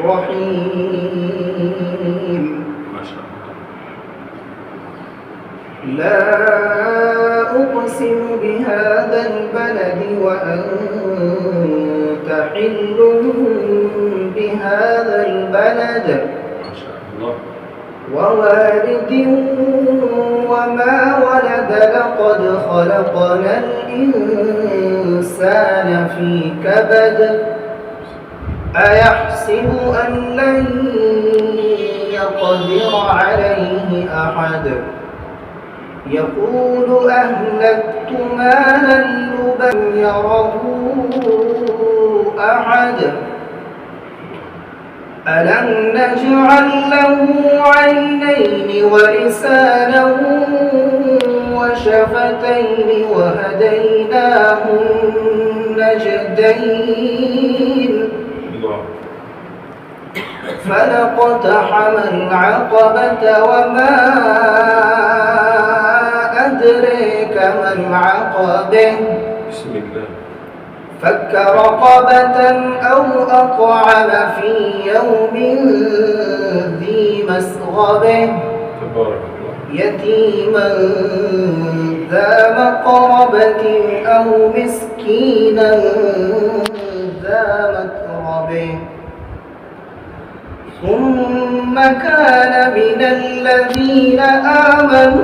الرحيم. ما شاء الله. لا أقسم بهذا البلد وأنت حل بهذا البلد ما شاء الله. ووالد وما ولد لقد خلقنا الإنسان في كبد أيحسب أن لن يقدر عليه أحد يقول أهلكت مالا لبدا يره أحد ألم نجعل له عينين ولسانا وشفتين وهديناه النجدين فلاقتحم العقبة وما أدريك ما العقبة بسم الله. فك رقبة أو أطعم في يوم ذي مسغبة تبارك الله. يتيما ذا مقربة أو مسكينا ذا متربة ثم كان من الذين آمنوا